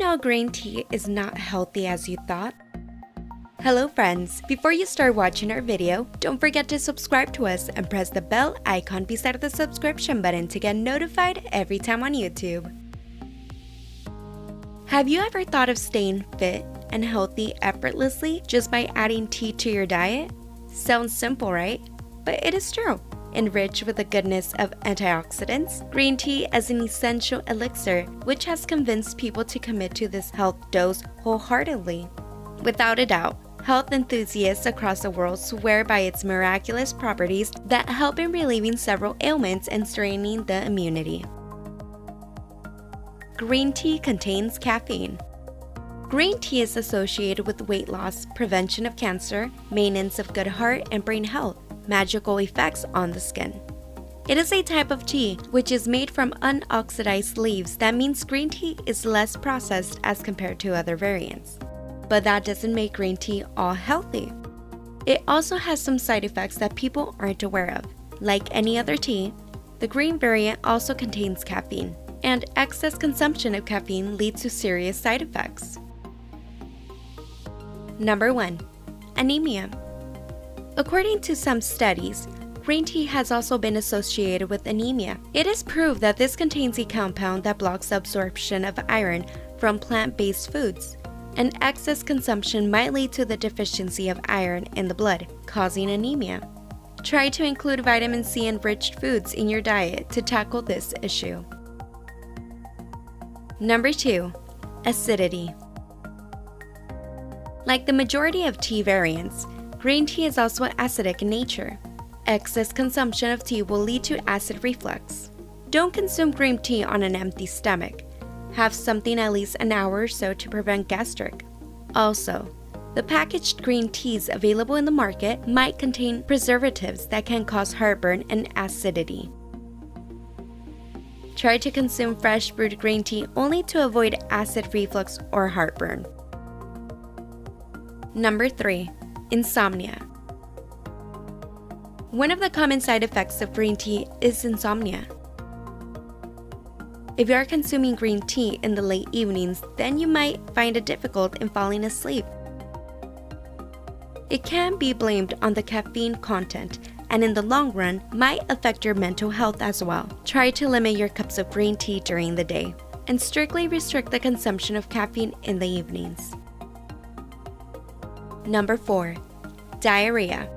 all green tea is not healthy as you thought? Hello friends, before you start watching our video, don't forget to subscribe to us and press the bell icon beside the subscription button to get notified every time on YouTube. Have you ever thought of staying fit and healthy effortlessly just by adding tea to your diet? Sounds simple, right? But it is true. Enriched with the goodness of antioxidants, green tea is an essential elixir which has convinced people to commit to this health dose wholeheartedly. Without a doubt, health enthusiasts across the world swear by its miraculous properties that help in relieving several ailments and strengthening the immunity. Green tea contains caffeine. Green tea is associated with weight loss, prevention of cancer, maintenance of good heart and brain health, magical effects on the skin. It is a type of tea which is made from unoxidized leaves. That means green tea is less processed as compared to other variants. But that doesn't make green tea all healthy. It also has some side effects that people aren't aware of. Like any other tea, the green variant also contains caffeine, and excess consumption of caffeine leads to serious side effects. Number 1. Anemia. According to some studies, green tea has also been associated with anemia. It is proved that this contains a compound that blocks the absorption of iron from plant-based foods. And excess consumption might lead to the deficiency of iron in the blood, causing anemia. Try to include vitamin C-enriched foods in your diet to tackle this issue. Number 2. Acidity. Like the majority of tea variants, green tea is also acidic in nature. Excess consumption of tea will lead to acid reflux. Don't consume green tea on an empty stomach. Have something at least an hour or so to prevent gastric. Also, the packaged green teas available in the market might contain preservatives that can cause heartburn and acidity. Try to consume fresh brewed green tea only to avoid acid reflux or heartburn. Number 3. Insomnia. One of the common side effects of green tea is insomnia. If you are consuming green tea in the late evenings, then you might find it difficult in falling asleep. It can be blamed on the caffeine content, and in the long run, might affect your mental health as well. Try to limit your cups of green tea during the day, and strictly restrict the consumption of caffeine in the evenings. Number 4. Diarrhea.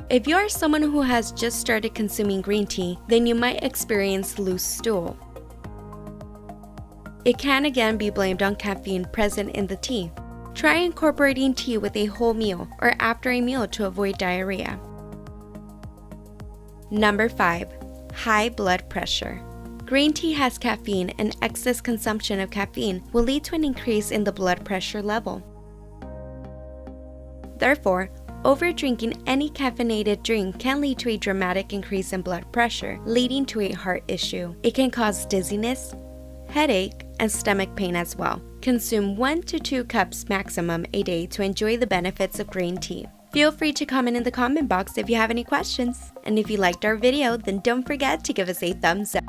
If you are someone who has just started consuming green tea, then you might experience loose stool. It can again be blamed on caffeine present in the tea. Try incorporating tea with a whole meal or after a meal to avoid diarrhea. Number 5. High blood pressure. Green tea has caffeine, and excess consumption of caffeine will lead to an increase in the blood pressure level. Therefore, overdrinking any caffeinated drink can lead to a dramatic increase in blood pressure, leading to a heart issue. It can cause dizziness, headache, and stomach pain as well. Consume 1 to 2 cups maximum a day to enjoy the benefits of green tea. Feel free to comment in the comment box if you have any questions. And if you liked our video, then don't forget to give us a thumbs up.